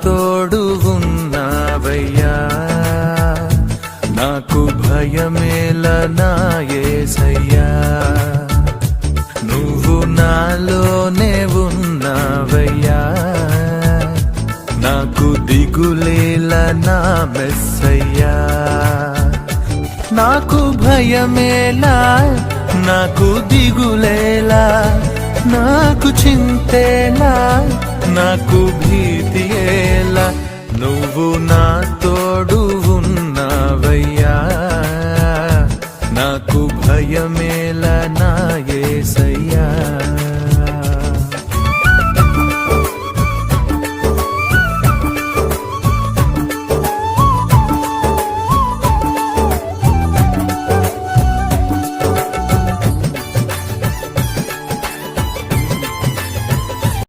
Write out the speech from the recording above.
తోడు ఉన్నావయ్యా, నాకు భయమేలా నా యేసయ్యా. నువ్వు నాలోనే ఉన్నావయ్యా, నాకు దిగులేలా నా మెస్సయ్యా. నాకు భయమేలా, నాకు దిగులేలా, నాకు చింతేలా, నాకు భీతియేలా, నువ్వు నా తోడు ఉన్నావయ్యా, నాకు భయమేలా నా